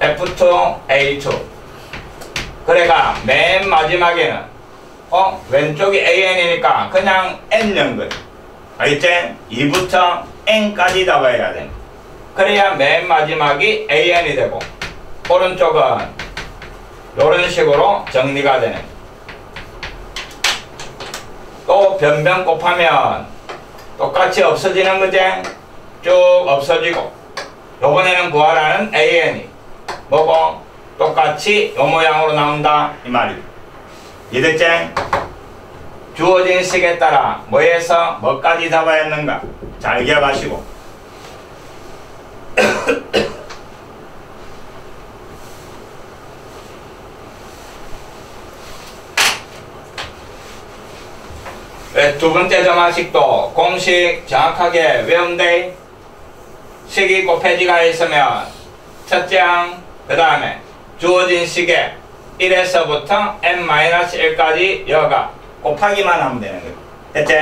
F2 A2. 그래가 맨 마지막에는 왼쪽이 AN이니까 그냥 N 연 거지. 알겠지? 2부터 N까지 잡아야 돼. 그래야 맨 마지막이 AN이 되고 오른쪽은 이런 식으로 정리가 되네. 또 변변 곱하면 똑같이 없어지는 거지. 쭉 없어지고 요번에는 구하라는 AN이 뭐고 똑같이 요 모양으로 나온다 이 말이야. 이해됐지? 주어진 식에 따라 뭐에서 뭐까지 잡아야 했는가 잘 기억하시고 두 번째 점화식도 공식 정확하게 외운대. 식이 곱해지가 있으면 첫째 항, 그 다음에 주어진 식에 1에서부터 M-1까지 여가 곱하기만 하면 되는 거예요. 됐지?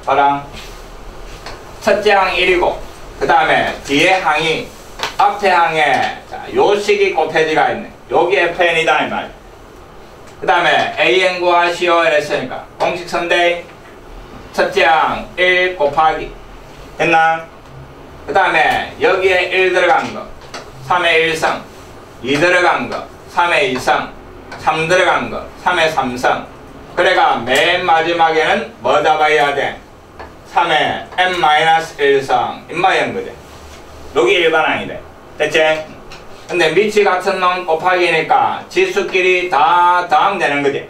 봐라. 첫째 항 1이고 그 다음에 뒤에 항이 앞에 항에 자, 요 식이 곱해지가 있네. 여기 FN이다 이 말. 그 다음에 an 구하시오 이랬으니까 공식 선대 첫째 항 1 곱하기 됐나? 그 다음에 여기에 1 들어간 거 3의 1성 2 들어간 거 3의 2성 3 들어간 거 3의 3성 그래가 맨 마지막에는 뭐 잡아야 돼? 3의 n-1성 인마연 거지. 여기 일반항이 돼. 됐지? 근데 밑이 같은 놈 곱하기니까 지수끼리 다 더하면 되는 거지.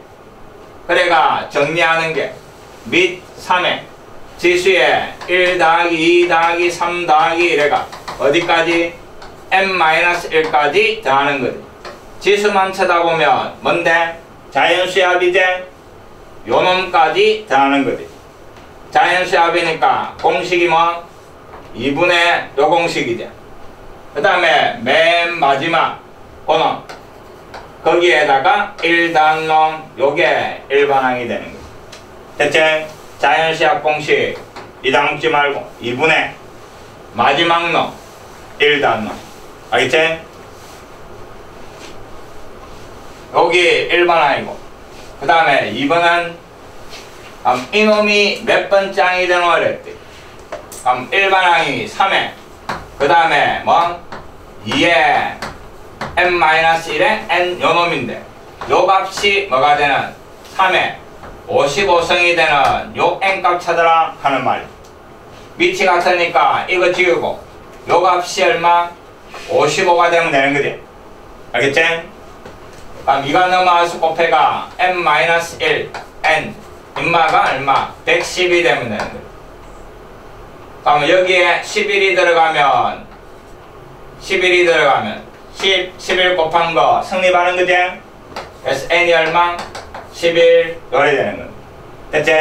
그래가 정리하는 게 밑 3에 지수에 1 더하기 2 더하기 3 더하기 이래가 어디까지? n-1까지 더하는 거지. 지수만 쳐다보면 뭔데? 자연수합이제? 요 놈까지 더하는 거지. 자연수합이니까 공식이 뭐? 2분의 요 공식이지. 그 다음에 맨 마지막 거는 거기에다가 1 더한 놈 요게 일반항이 되는 거지. 대체 자연수합 공식 이다 묶지 말고 2분의 마지막 놈 1 더한 놈 알겠지? 여기 일반항이고 그 다음에 2번은 이놈이 몇 번장이 되노 이랬대. 그럼 일반항이 3에 그 다음에 뭐 2에 n-1에 n 요놈인데 요 값이 뭐가 되는 3에 55성이 되는 요 n값 찾아라 하는 말이야. 밑이 같으니까 이거 지우고 요 값이 얼마? 55가 되면 되는 거지. 알겠지? 그럼 이가 넘어와서 곱해가 n-1 n 인마가 얼마? 110이 되면 되는 거지. 그럼 여기에 11이 들어가면 11 곱한 거 성립하는 거지? 그래서 n이 얼마? 11 요래 되는 거지. 됐지?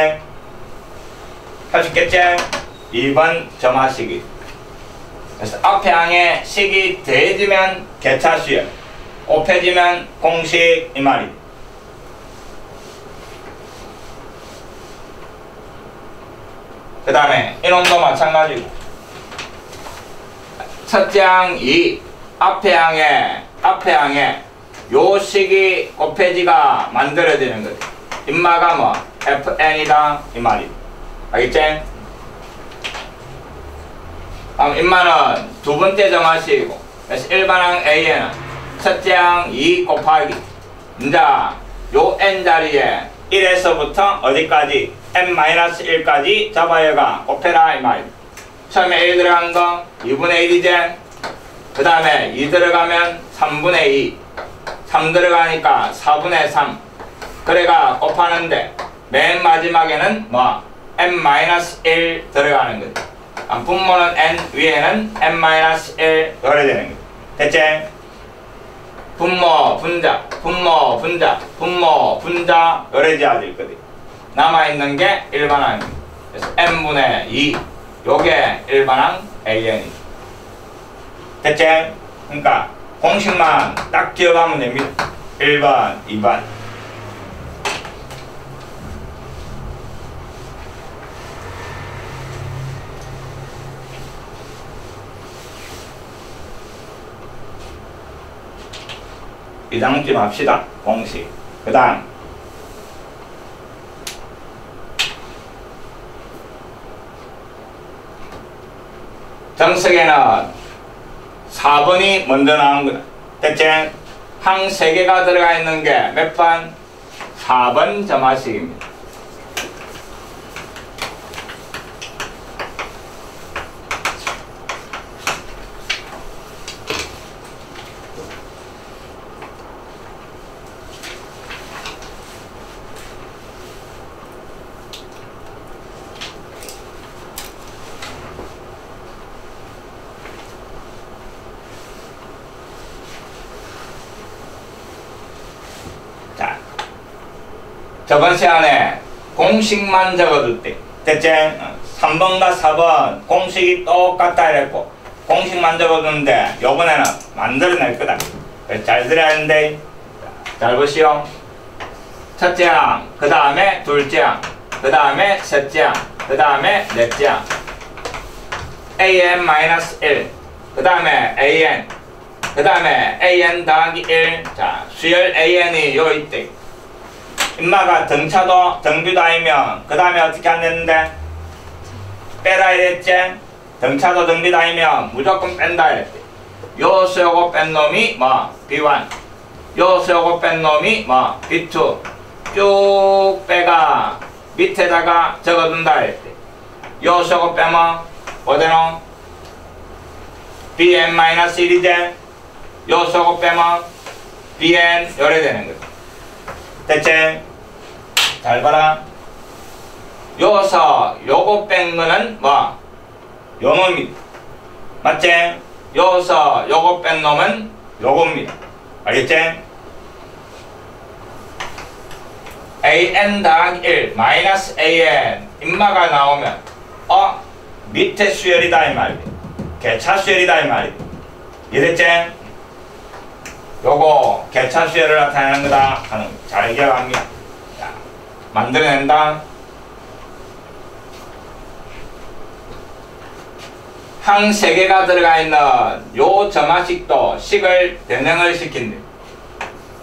할 수 있겠지? 2번 점화식이. 그래서 앞에 항에 식이 더해지면 개차수열, 곱해지면 공식 이 말이. 그 다음에 이놈도 마찬가지고 첫째 항 2 앞에 항에 요 식이 곱해지가 만들어지는 거지. 인마가 뭐 fn이다 이 말이. 알겠지? 그럼 인마는 두 번째 정화식이고 그래서 일반항 a에는 첫째 항 2 곱하기 이제 요 n 자리에 1에서부터 어디까지? n-1까지 잡아여가 곱해라 이 말이야. 처음에 1 들어간 거 2분의 1이지. 그 다음에 2 들어가면 3분의 2 3 들어가니까 4분의 3 그래가 곱하는데 맨 마지막에는 뭐 n-1 들어가는 거지. 분모는 n 위에는 n-1 요래 되는 거지. 됐지? 분모 분자 요래 지어질 거지. 남아있는 게 일반항입니다. 그래서 n분의 2 요게 일반항 an이. 됐지? 그러니까 공식만 딱 기억하면 됩니다. 1번, 2번. 이장쯤 합시다. 공식. 그 다음 정석에는 4번이 먼저 나온 거다. 됐지? 항 3개가 들어가 있는 게 몇 번? 4번 점화식입니다. 저번 시간에 공식만 적어둘 때 됐지? 3번과 4번 공식이 똑같다 이랬고 공식만 적어두는데 요번에는 만들어낼 거다. 그래서 잘 들어야 하는데 잘 보시오. 첫째 항, 그 다음에 둘째 항, 그 다음에 셋째 항, 그 다음에 넷째 항 an-1 그 다음에 an 그 다음에 an 더하기 1 자 수열 an이 요 있대. 인마가 등차도 등비도 아니면 그 다음에 어떻게 안 됐는데 빼라 이랬지. 등차도 등비도 아니면 무조건 뺀다 이랬지. 요수 요거 뺀 놈이 뭐 B1, 요수 요거 뺀 놈이 뭐 B2 쭉 빼가 밑에다가 적어둔다 이랬지. 요수 요거 빼면 어디노? Bn-1이지. 요수 요거 빼면 Bn 요래 되는 거지. 됐지? 잘 봐라. 요서 요거 뺀 거는 뭐? 요놈입니다. 맞지? 요서 요거 뺀 놈은 요겁니다. 알겠지? an 더하기 1 마이너스 an 인마가 나오면 밑에 수열이다 이 말이야. 개차 수열이다 이 말이야. 이해됐지? 요거 개차 수열을 나타내는 거다 하는 거 잘 기억합니다. 자, 만들어낸다. 항 3개가 들어가 있는 요 점화식도 식을 변형을 시킨대.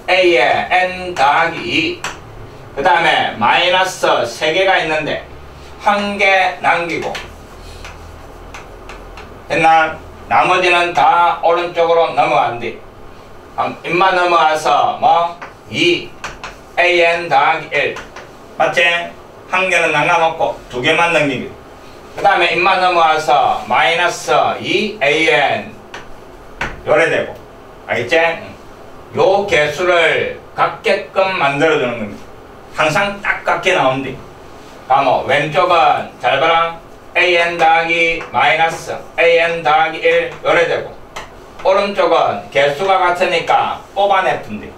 a에 n 더하기 2 그 다음에 마이너스 3개가 있는데 1개 남기고 됐나? 나머지는 다 오른쪽으로 넘어간대. 인마 넘어가서 뭐? 2 an 더하기 1 맞지? 1개는 남겨놓고 2개만 넘기기. 그 다음에 인마 넘어와서 마이너스 2an 요래 되고 알겠지? 요 개수를 같게끔 만들어주는 겁니다. 항상 딱 같게 나온대. 뭐 왼쪽은 잘 봐라. an 더하기 마이너스 an 더하기 1 요래 되고 오른쪽은 개수가 같으니까 뽑아내푼대.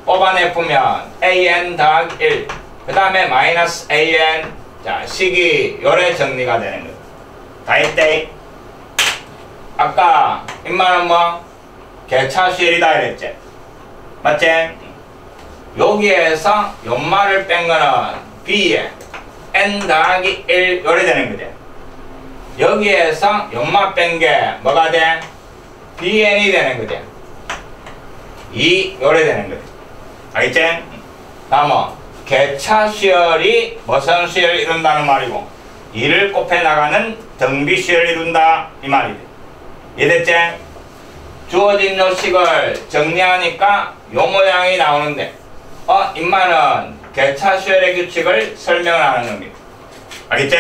뽑아내쁘면 an 더하기 1 그 다음에 마이너스 an 자 식이 요래 정리가 되는 거예요. 다 했대. 아까 인마는 뭐 개차 수열이다 이랬지. 맞지? 여기에서 연말을 뺀 거는 B에 n 더하기 1 요래 되는 거지. 여기에서 연말 뺀 게 뭐가 돼? Bn이 되는 거지. 2 요래 되는 거지. 알겠지? 다음 개차 수열이 무슨 수열을 이룬다는 말이고 2를 곱해 나가는 등비 수열을 이룬다 이 말이지. 이해됐지? 주어진 요식을 정리하니까 요 모양이 나오는데 인마는 개차 수열의 규칙을 설명하는 겁니다. 알겠지?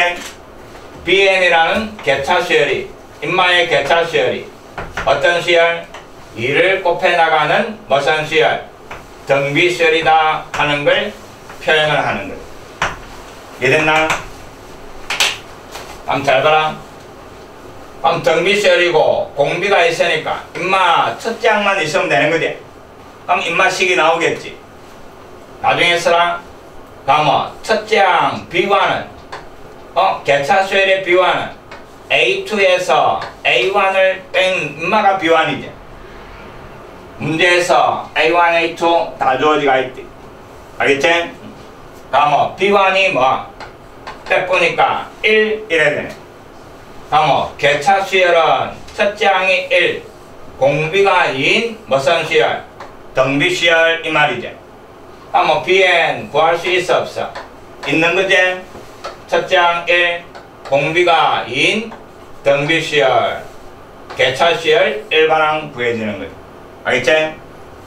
Bn이라는 개차 수열이 인마의 개차 수열이 어떤 수열? 2를 곱해 나가는 무슨 수열? 등비 수열이다 하는 걸 표현을 하는 거예요. 이해됐나? 한번 잘 봐라. 그럼 등비수열이고 공비가 있으니까 인마 첫째 항만 있으면 되는 거지. 그럼 인마식이 나오겠지. 나중에 쓰라. 그럼 첫째 항 B1은 개차수열의 B1은 A2에서 A1을 뺀 인마가 B1이지. 문제에서 A1, A2 다 주어지가 있지. 알겠지? 다음 B1이 뭐 빼보니까 1 이래 되네. 다음 개차 수열은 첫째 항이 1 공비가 2인 무슨 수열? 등비 수열 이 말이지. 다음 Bn 구할 수 있어 없어? 있는 거지. 첫째 항 1 공비가 2인 등비 수열 개차 수열 일반항 구해지는 거지. 알겠지?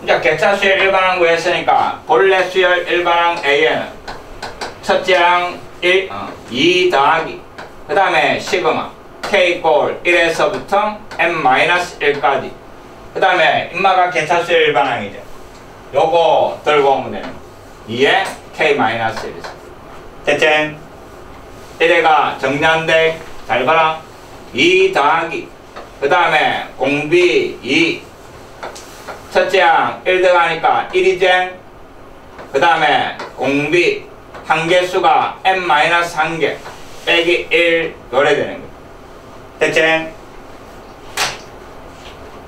이제 개차 수열 일반항 구했으니까 본래 수열 일반항 A에는 첫째 항 1, 2 더하기 그 다음에 시그마 K 꼴 1에서부터 M-1까지 그 다음에 인마가 개차 수열 일반항이죠. 요거 들고 오면 되는 2에 K-1 됐지? 이래가 정리한데 잘 봐라. 2 더하기 그 다음에 공비 2 첫째 항 1 들어가니까 1이지. 그 다음에 공비 한개수가 n-1개 빼기 1 요래 되는 거. 됐지?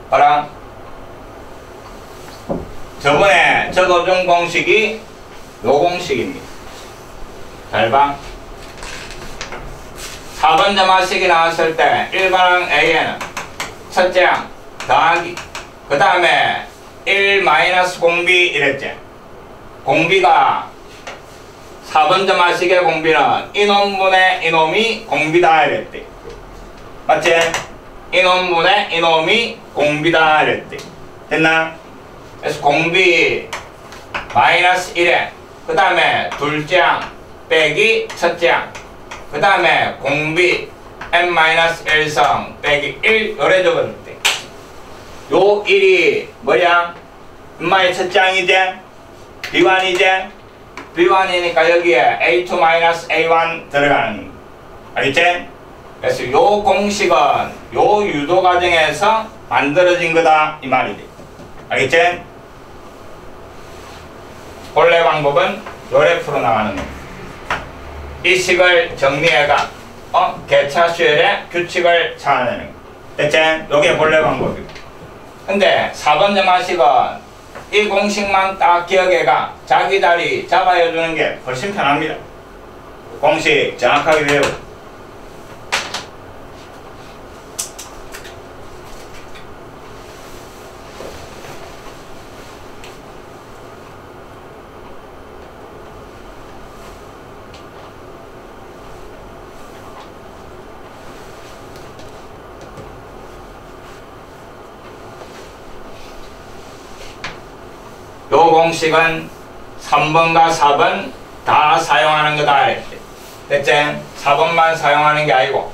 봐라. 저번에 적어준 공식이 요 공식입니다. 잘 봐. 4번 점화식이 나왔을 때 일반항 A에는 첫째 항 더하기 그 다음에 1 마이너스 공비 이랬지. 공비가 4번 점화식의 공비는 이놈분의 이놈이 공비다 이랬대. 맞지? 이놈분의 이놈이 공비다 이랬대. 됐나? 그래서 공비 마이너스 1에 그 다음에 둘째항 빼기 첫째항 그 다음에 공비 n-1성 빼기 1 요래 적어줬대. 요 1이 뭐야? 엄마의 첫째항이지? B1이지? B1이니까 여기에 A2-A1 들어가는 거. 알겠지? 그래서 요 공식은 요 유도 과정에서 만들어진 거다 이 말이지. 알겠지? 본래 방법은 요래 풀어나가는 거. 이 식을 정리해가 개차 수열의 규칙을 찾아내는 거. 됐지? 요게 본래 방법이고. 근데 4번 점화식은 이 공식만 딱 기억해가 자기 자리 잡아야 주는 게 훨씬 편합니다. 공식 정확하게 외우고. 요 공식은 3번과 4번 다 사용하는 거다 이랬대. 됐지? 4번만 사용하는 게 아니고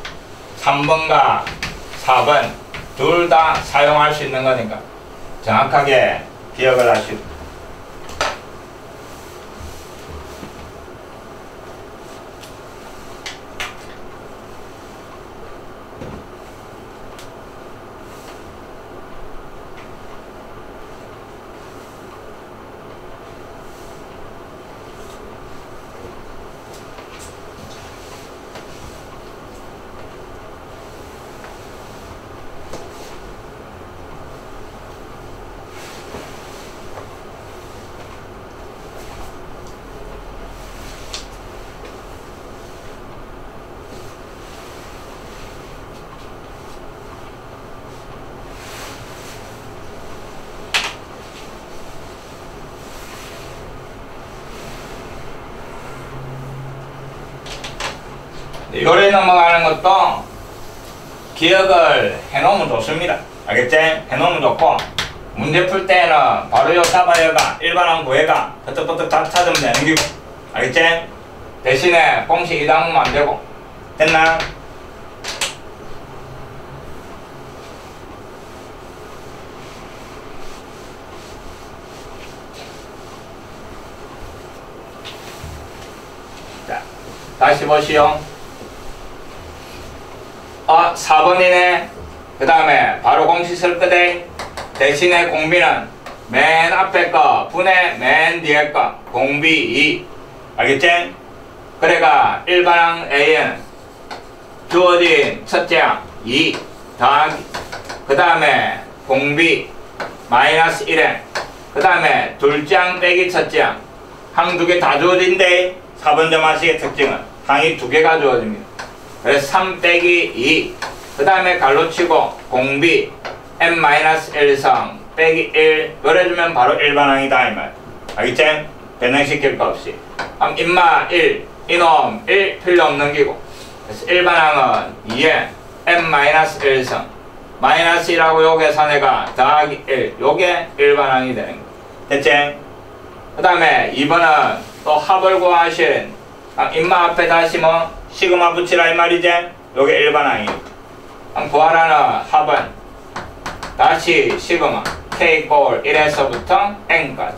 3번과 4번 둘 다 사용할 수 있는 거니까 정확하게 기억을 하시고. 요래 넘어가는 것도 기억을 해놓으면 좋습니다. 알겠지? 해놓으면 좋고 문제 풀 때는 바로 요 사바여가 일반항 구해가 버뜩버뜩 다 찾으면 되는 기고. 알겠지? 대신에 공식 이당하면 안 되고. 됐나? 자, 다시 보시오. 4번이네. 그 다음에 바로 공식 쓸 거대. 대신에 공비는 맨 앞에 거 분의 맨 뒤에 거 공비 2. 알겠지? 그래가 일반항 A는 주어진 첫째항 2 더하기 그 다음에 공비 마이너스 1에 그 다음에 둘째항 빼기 첫째항 항 두 개 다 주어진대. 4번 점화식의 특징은 항이 두 개가 주어집니다. 그래서 3 빼기 2 그 다음에 갈로치고 공비 n-1성 빼기 1 요래주면 바로 일반항이다 이 말. 알겠지? 변형시킬 거 없이. 그럼 인마 1 이놈 1 필요 없는 기고. 그래서 일반항은 2에 n-1성 마이너스 1하고 요 계산해가 더하기 1 요게 일반항이 되는 거. 됐지? 그 다음에 2번은 또 합을 구하신 인마 앞에 다시 뭐 시그마 붙이라 이 말이지? 요게 일반항이니까. 그럼 구하라는 합은 다시 시그마 k 꼴 1에서부터 n까지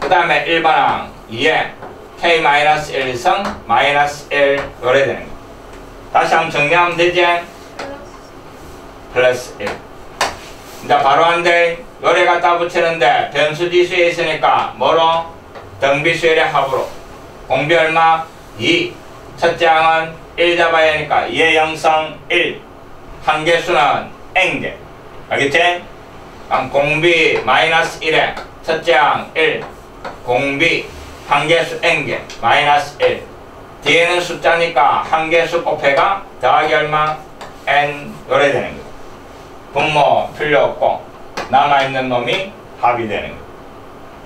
그 다음에 일반항 2에 k-1성 마이너스 1 요래 되는 거. 다시 한번 정리하면 되지? 플러스 1. 이제 바로 한데 요래 갖다 붙이는데 변수지수에 있으니까 뭐로? 등비수열의 합으로. 공비 얼마? 2. 첫째 항은 1 잡아야 하니까 2의 영성 1. 한계수는 n개. 알겠지? 그럼 공비 마이너스 1에 첫째 항 1. 공비 한계수 n개 마이너스 1. 뒤에는 숫자니까 한계수 곱해가 더하기 얼마? n 요래 되는 거. 분모 필요 없고 남아있는 놈이 합이 되는 거.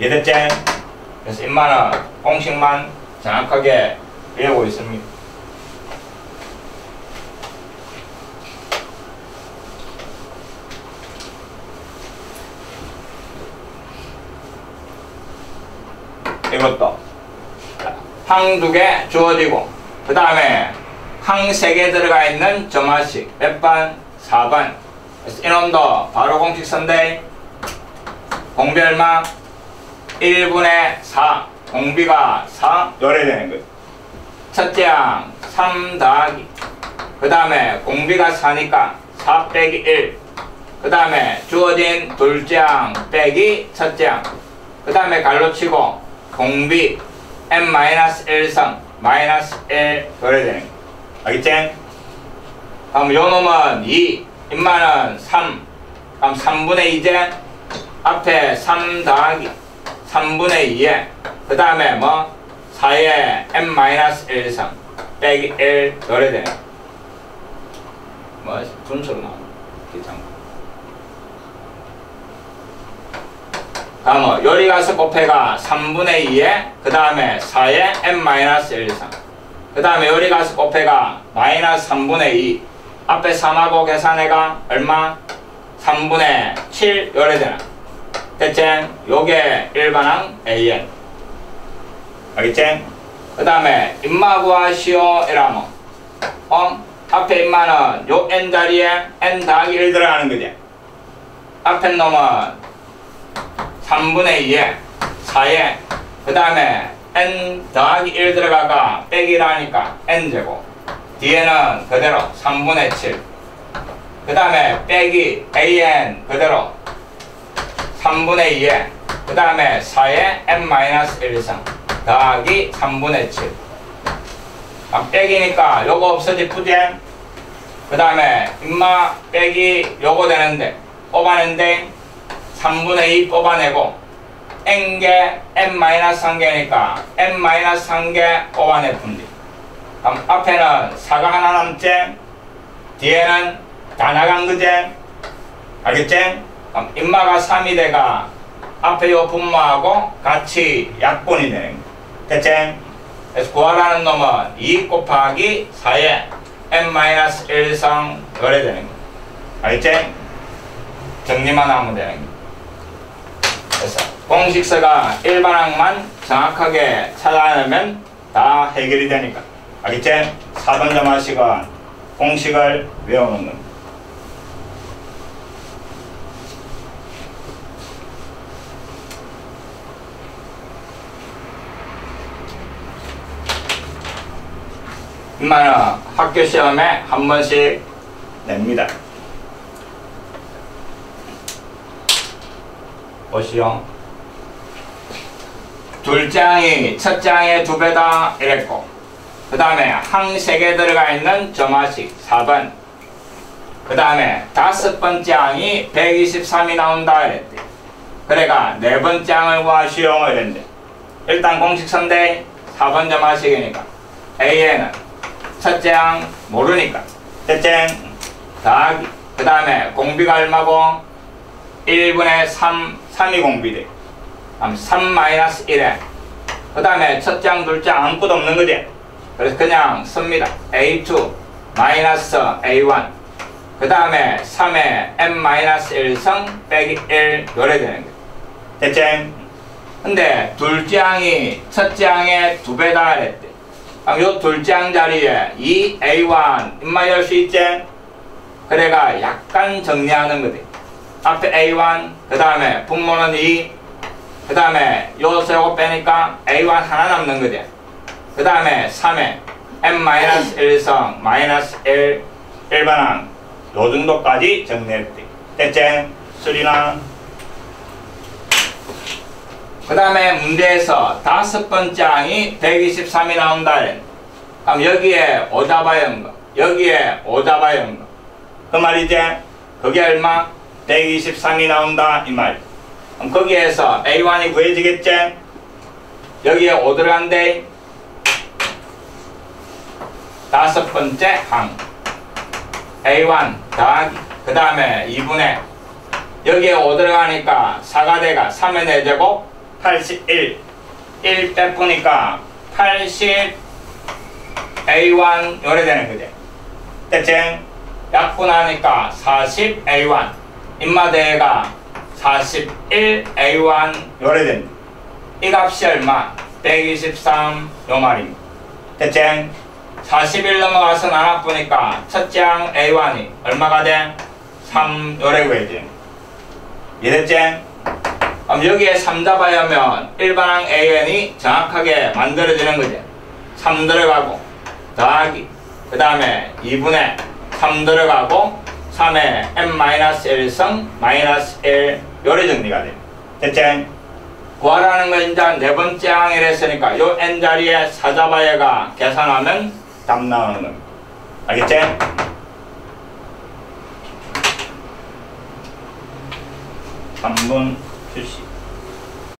이해됐지? 그래서 인마는 공식만 정확하게 외우고 있습니다. 이것도 항 2개 주어지고 그 다음에 항 3개 들어가 있는 점화식 몇 번? 4번. 그래서 이놈도 바로 공식선대 공비 얼마? 1분의 4 공비가 4 요래 되는 거예요. 첫째 항 3 더하기 그 다음에 공비가 4니까 4 빼기 1 그 다음에 주어진 둘째 항 빼기 첫째 항 그 다음에 갈로 치고 공비 n-1성 마이너스 1 요래 되는 거예요. 알겠지? 그럼 요 놈은 2 인마는 3 그럼 3분의 2제 앞에 3 더하기 3분의 2에 그 다음에 뭐 4에 n-1성 빼기 1 요래 되네. 뭐 분수로 나오네. 괜찮고. 다음 요리 가서 곱해가 3분의 2에 그 다음에 4에 n-1성 그 다음에 요리 가서 곱해가 마이너스 3분의 2 앞에 3하고 계산해가 얼마? 3분의 7 요래 되나. 됐지? 요게 일반항 AN. 알겠지? 그 다음에 인마 구하시오 이라모. 앞에 인마는 요 n 자리에 n 더하기 1 들어가는 거지. 앞에 놈은 3분의 2에 4에 그 다음에 n 더하기 1 들어가가 빼기라니까 n제곱 뒤에는 그대로 3분의 7 그 다음에 빼기 an 그대로 3분의 2에 그 다음에 4에 n-1성 더하기 3분의 7 빼기니까 요거 없어지 푸지. 그 다음에 인마 빼기 요거 되는데 뽑아낸데 3분의 2 뽑아내고 n개 n-1개니까 n-1개 뽑아내 푼디. 그럼 앞에는 4가 하나 남지 뒤에는 다 나간 거지. 알겠지? 그럼 인마가 3이 돼가 앞에 요 분모하고 같이 약분이 되는 거. 됐지? 그래서 구하라는 놈은 2 곱하기 4에 n-1성 요래 되는 거. 알겠지? 정리만 하면 되는 거. 그래서 공식서가 일반항만 정확하게 찾아내면 다 해결이 되니까. 알겠지? 4번 점화식은 공식을 외우는 겁니다. 인마는 학교 시험에 한 번씩 냅니다. 보시오. 둘째 항이 첫째 항의 2배다 이랬고 그 다음에 항 3개 들어가 있는 점화식 4번 그 다음에 5번째 항이 123이 나온다 이랬대. 그래가 4번째 항을 구하시오 이랬는데 일단 공식선대 4번 점화식이니까 AN은 첫째 항 모르니까 첫째 더하기 그 다음에 공비가 얼마고 1분의 3 3이 공비돼. 그럼 3-1에 그 다음에 첫째 항 둘째 항 아무것도 없는 거지. 그래서 그냥 씁니다. A2 마이너스 A1 그 다음에 3에 n-1성 빼기 1 요래 되는 거야. 됐지? 근데 둘째 항이 첫째 항의 2배다 그랬대. 그럼 요 둘째 항 자리에 2A1 인마 열 수 있지? 그래가 약간 정리하는 거지. 앞에 A1 그 다음에 분모는 2 그 다음에 요서 요거 빼니까 A1 하나 남는 거지. 그 다음에 3에 n-1성 마이너스 1 일반항 요 정도까지 정리했대. 됐지? 수리나 그 다음에 문제에서 5번째 항이 123이 나온다. 그럼 여기에 5 잡아야 하는 거 여기에 5 잡아야 하는 거 그 말이지? 그게 얼마? 123이 나온다 이 말. 그럼 거기에서 A1이 구해지겠지? 여기에 5 들어간대. 5번째 항 A1 더하기 그 다음에 2분의 여기에 5 들어가니까 4가 돼가 3의 4제곱 81 1 빼보니까 80 A1 요래 되는 거지. 대체 약분하니까 40 A1 인마대가 41 A1 요래 된다. 이 값이 얼마? 123 요 말입니다. 대체 41 넘어가서 나눠보니까 첫째 항 A1이 얼마가 돼? 3 요래 구해지. 이해됐지? 그럼 여기에 3 잡아야 하면 일반항 AN이 정확하게 만들어지는 거지. 3 들어가고 더하기 그 다음에 2분의 3 들어가고 3에 n-1승 -1 요래 정리가 돼. 됐지? 구하라는 건 이제 네 번째 항이라 했으니까 요 n 자리에 4 잡아야가 계산하면 답 나오는 겁니다. 알겠지? 3분 표시.